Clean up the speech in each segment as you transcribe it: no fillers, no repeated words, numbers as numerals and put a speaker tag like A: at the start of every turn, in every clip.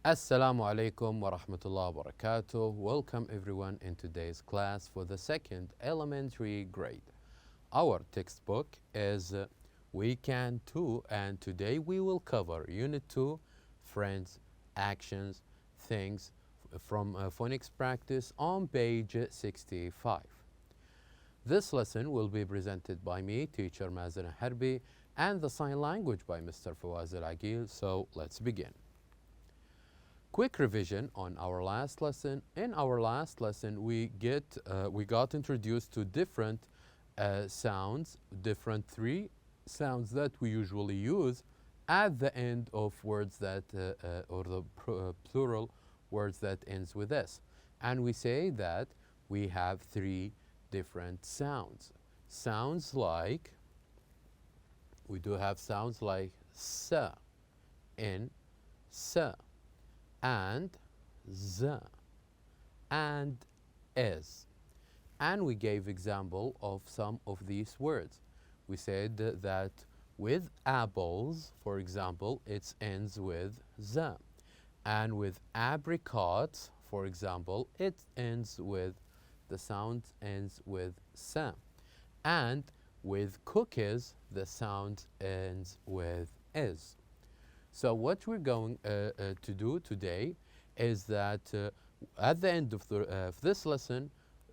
A: Assalamu alaikum wa rahmatullahi wa barakatuh. Welcome everyone in today's class for the second elementary grade. Our textbook is Week 2 and today we will cover Unit 2, Friends, Actions, Things from Phonics Practice on page 65. This lesson will be presented by me, teacher Mazen Harbi, and the sign language by Mr. Fawaz Al-Aqil. So let's begin. Quick revision on our last lesson. In our last lesson, we got introduced to different sounds, different three sounds that we usually use at the end of words that, or the plural words that ends with S. And we say that we have three different sounds. Sounds like, we do have sounds like sa, in, sa, and z, and is. And we gave example of some of these words. We said that with apples, for example, it ends with z. And with apricots, for example, it ends with, the sound ends with sa. And with cookies, the sound ends with is. So what we're going to do today is that at the end of this lesson,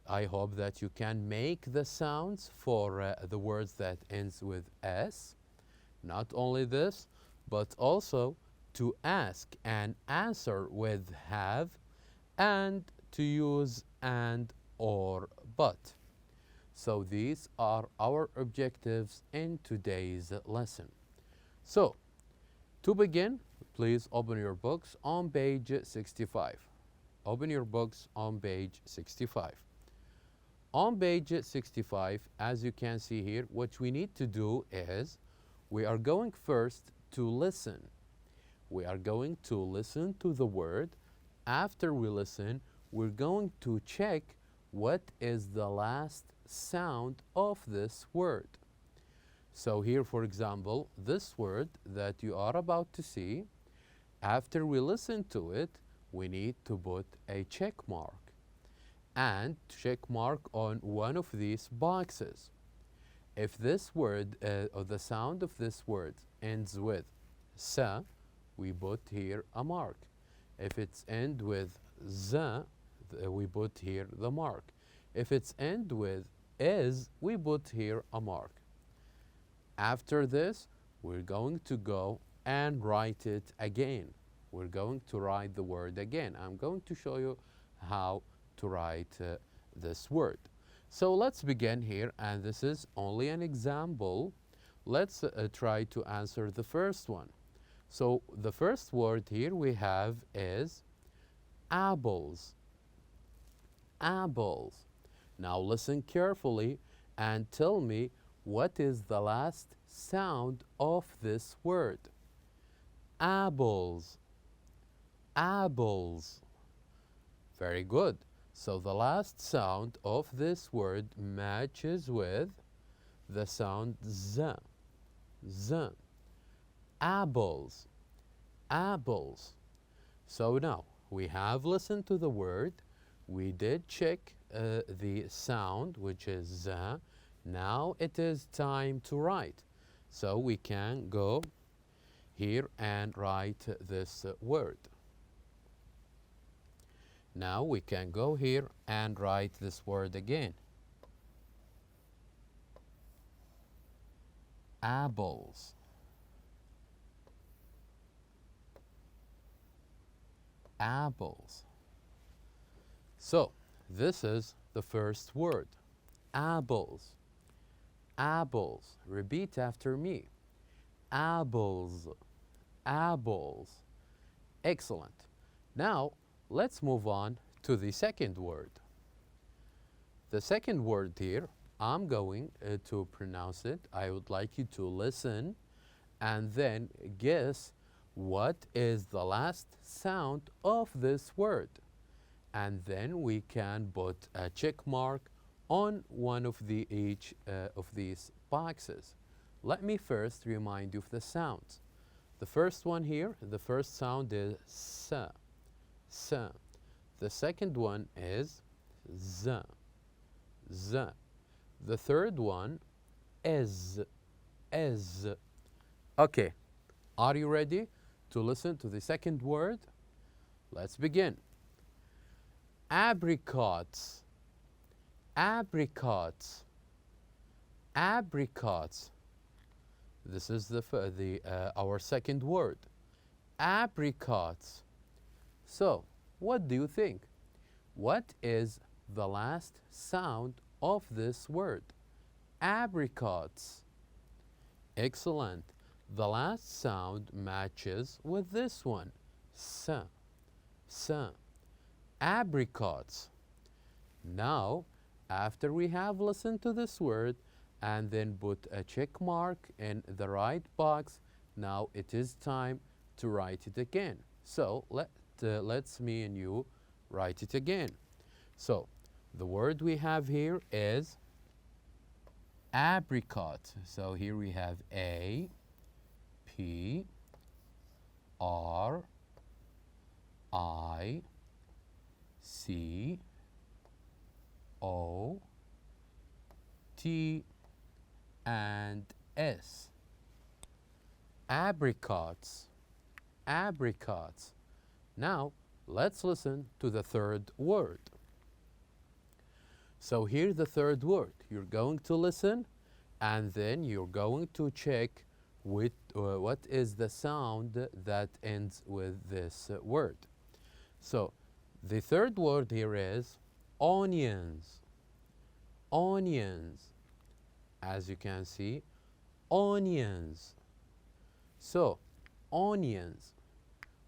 A: I hope that you can make the sounds for the words that ends with S. Not only this, but also to ask and answer with have, and to use and, or, but. So these are our objectives in today's lesson. So to begin, please open your books on page 65. Open your books on page 65. On page 65, as you can see here, what we need to do is we are going first to listen. We are going to listen to the word. After we listen, we're going to check what is the last sound of this word. So here, for example, this word that you are about to see, after we listen to it, we need to put a check mark and check mark on one of these boxes. If this word, or the sound of this word ends with sa, we put here a mark. If it's end with za, we put here the mark. If it's end with is, we put here a mark. After this, we're going to go and write it again. We're going to write the word again. I'm going to show you how to write this word. So let's begin here, and this is only an example. Let's try to answer the first one. So the first word here we have is apples. Apples. Now listen carefully and tell me what is the last sound of this word. Apples. Apples. Very good. So the last sound of this word matches with the sound z. Z. Apples. Apples. So now we have listened to the word. We did check the sound, which is z. Now it is time to write. So we can go here and write this word. Now we can go here and write this word again. Apples. Apples. So this is the first word. Apples. Apples. Repeat after me. Apples. Apples. Excellent. Now let's move on to the second word. The second word here, I'm going to pronounce it. I would like you to listen and then guess what is the last sound of this word. And then we can put a check mark on one of each of these boxes. Let me first remind you of the sounds. The first one here, the first sound is s, s. The second one is z, z. The third one is. Okay, are you ready to listen to the second word? Let's begin. Apricots, apricots, apricots. This is our second word, apricots. So, what do you think? What is the last sound of this word? Apricots. Excellent. The last sound matches with this one, s, s. Apricots. Now, after we have listened to this word and then put a check mark in the right box, now it is time to write it again. So let's me and you write it again. So the word we have here is apricot. So here we have A, P, R, I, C, O, T, and S. Apricots, apricots. Now, let's listen to the third word. So here's the third word. You're going to listen, and then you're going to check with what is the sound that ends with this word. So, the third word here is onions, onions. As you can see, onions. So, onions.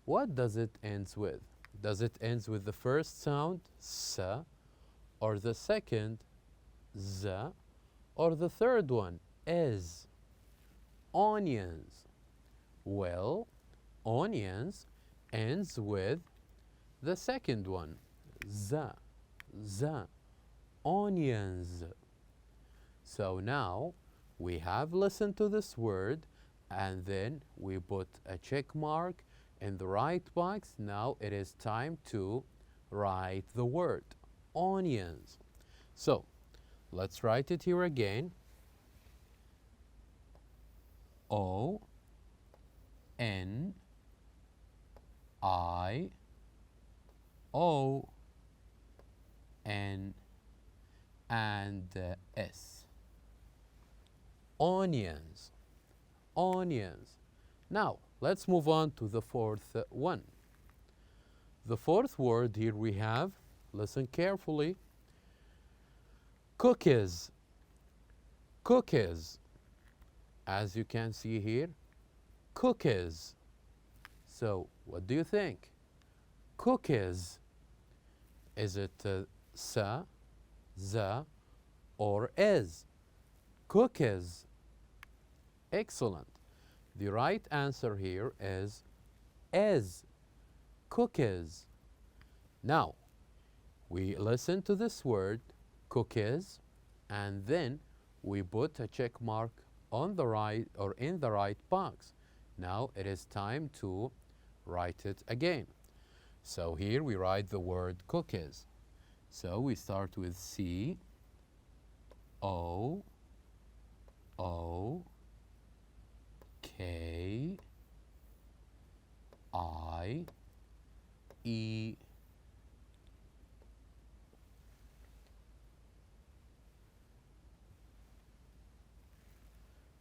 A: What does it ends with? Does it ends with the first sound, s, or the second, z, or the third one, is? Onions. Well, onions ends with the second one, z, z, onions. So now we have listened to this word and then we put a check mark in the right box. Now it is time to write the word onions. So let's write it here again. O N I O N and S. Onions, onions. Now, let's move on to the fourth one. The fourth word here we have, listen carefully, cookies, cookies. As you can see here, cookies. So, what do you think? Cookies. Is it sa, za, or is? Cookies. Excellent. The right answer here is cookies. Now, we listen to this word, cookies, and then we put a check mark on the right or in the right box. Now it is time to write it again. So here we write the word cookies. So we start with C, O, O, K, I, E,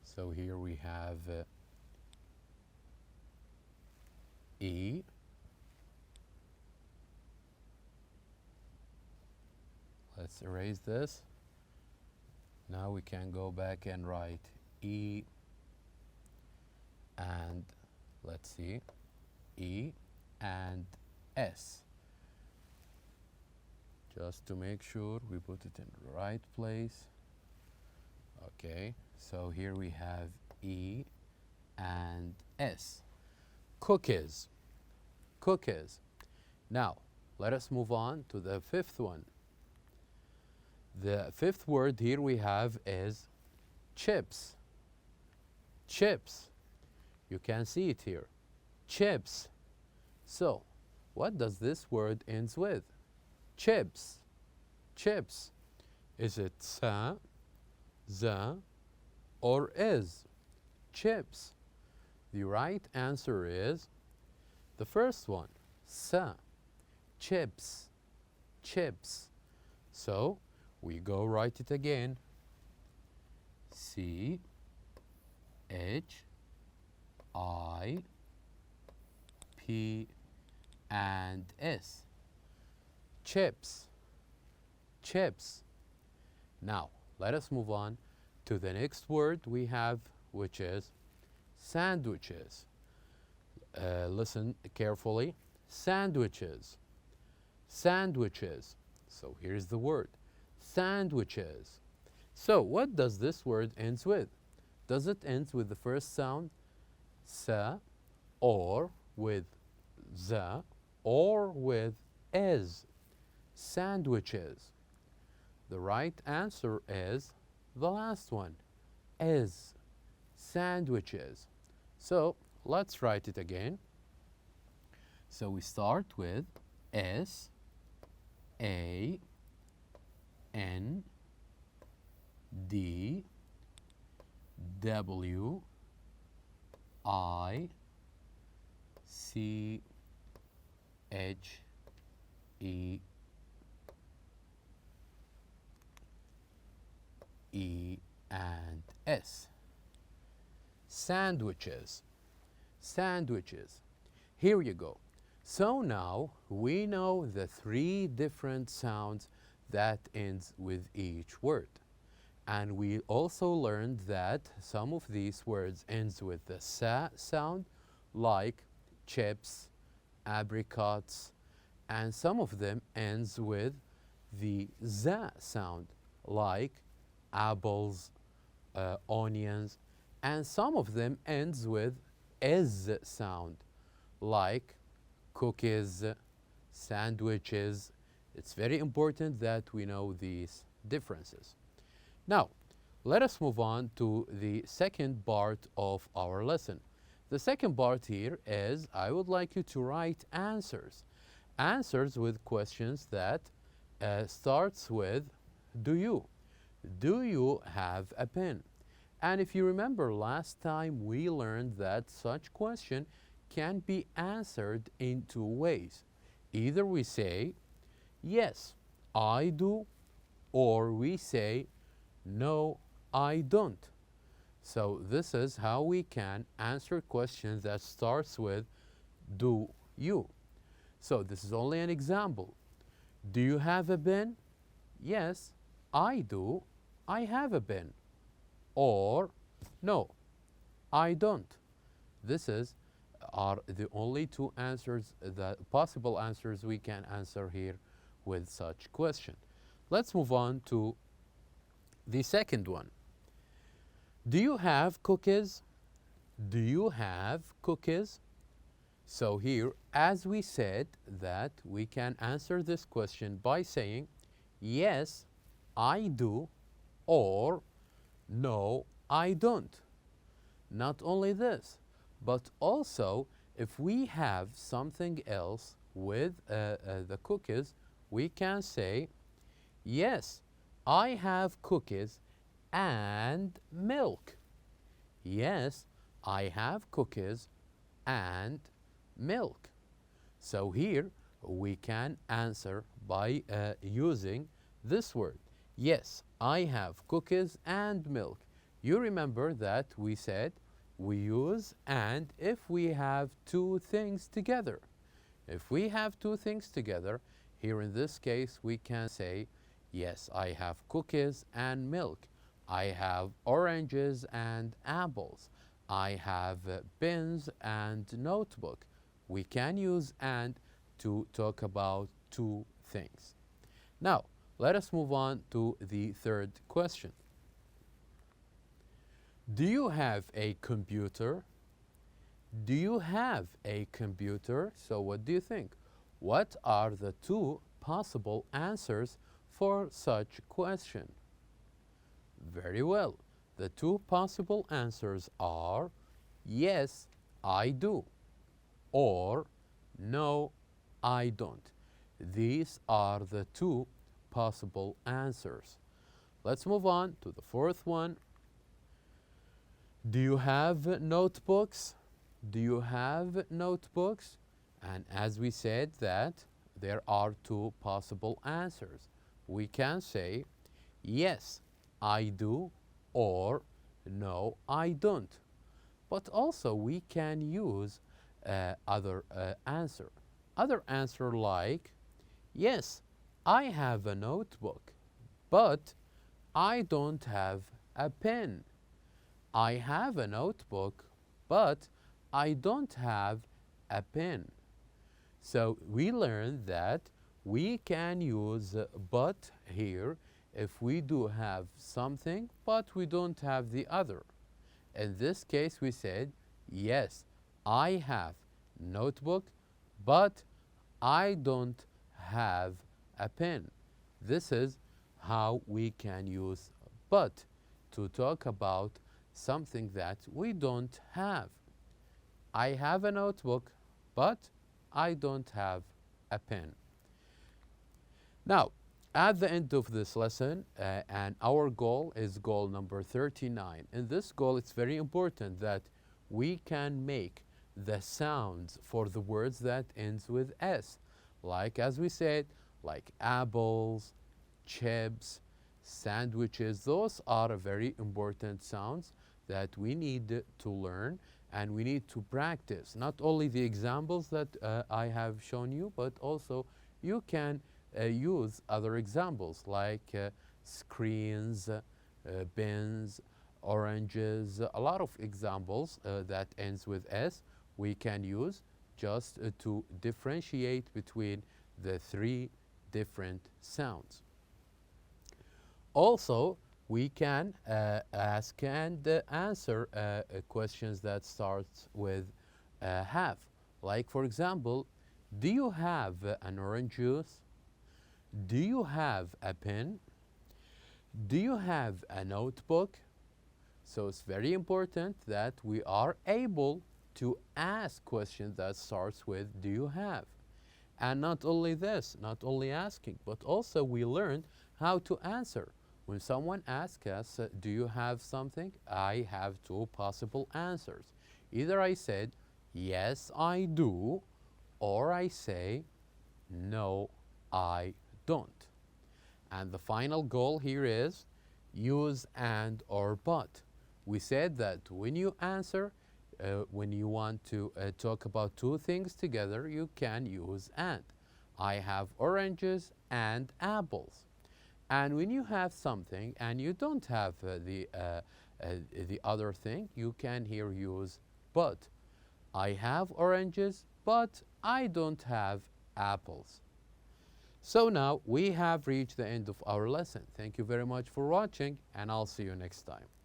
A: so here we have E, let's erase this. Now we can go back and write E, and let's see, E and S. Just to make sure we put it in the right place. Okay, so here we have E and S. Cookies, cookies. Now, let us move on to the fifth one. The fifth word here we have is chips, chips. You can see it here. Chips. So, what does this word ends with? Chips. Chips. Is it sa, za, or is? Chips. The right answer is the first one, sa. Chips. Chips. So, we go write it again. C H I P and S. Chips. Chips. Now, let us move on to the next word we have, which is sandwiches. Listen carefully. Sandwiches. Sandwiches. So here's the word. Sandwiches. So what does this word ends with? Does it end with the first sound, sa, or with za, or with is? Sandwiches. The right answer is the last one, is. Sandwiches. So let's write it again. So we start with S A N D W I C H E and S. Sandwiches. Sandwiches. Here you go. So now we know the 3 different sounds that ends with each word. And we also learned that some of these words ends with the sa sound, like chips, apricots, and some of them ends with the za sound, like apples, onions, and some of them ends with is sound, like cookies, sandwiches. It's very important that we know these differences. Now, let us move on to the second part of our lesson. The second part here is I would like you to write answers. Answers with questions that starts with do you? Do you have a pen? And if you remember last time we learned that such question can be answered in 2 ways. Either we say, yes, I do, or we say, no, I don't. So this is how we can answer questions that starts with do you. So this is only an example. Do you have a pen? Yes, I do. I have a pen. Or no, I don't. This are the only 2 answers, the possible answers we can answer here with such question. Let's move on to the second one. Do you have cookies? Do you have cookies? So here, as we said, that we can answer this question by saying, yes, I do, or no, I don't. Not only this, but also if we have something else with the cookies, we can say, yes, I have cookies and milk. Yes, I have cookies and milk. So here we can answer by using this word. Yes, I have cookies and milk. You remember that we said we use and if we have 2 things together. If we have 2 things together, here in this case we can say, yes, I have cookies and milk. I have oranges and apples. I have pens and notebook. We can use and to talk about 2 things. Now, let us move on to the third question. Do you have a computer? Do you have a computer? So what do you think? What are the 2 possible answers for such question? Very well. The 2 possible answers are, yes, I do, or no, I don't. These are the two possible answers. Let's move on to the fourth one. Do you have notebooks? Do you have notebooks? And as we said that there are two possible answers. We can say, yes, I do, or no, I don't. But also we can use other answer. Other answer like, yes, I have a notebook, but I don't have a pen. I have a notebook, but I don't have a pen. So we learned that we can use but here if we do have something, but we don't have the other. In this case, we said, yes, I have notebook, but I don't have a pen. This is how we can use but to talk about something that we don't have. I have a notebook, but I don't have a pen. Now, at the end of this lesson, and our goal is goal number 39. In this goal, it's very important that we can make the sounds for the words that ends with S. Like, as we said, like apples, chips, sandwiches. Those are very important sounds that we need to learn and we need to practice. Not only the examples that I have shown you, but also you can use other examples like screens, bins, oranges, a lot of examples that ends with S we can use just to differentiate between the three different sounds. Also, we can ask and answer questions that start with have. Like, for example, do you have an orange juice? Do you have a pen? Do you have a notebook? So it's very important that we are able to ask questions that starts with do you have? And not only this, not only asking, but also we learn how to answer. When someone asks us, do you have something? I have two possible answers. Either I said, yes, I do, or I say, no, I don't. And the final goal here is use and or but. We said that when you answer, when you want to talk about two things together, you can use and. I have oranges and apples. And when you have something and you don't have the other thing, you can here use but. I have oranges, but I don't have apples. So now we have reached the end of our lesson. Thank you very much for watching, and I'll see you next time.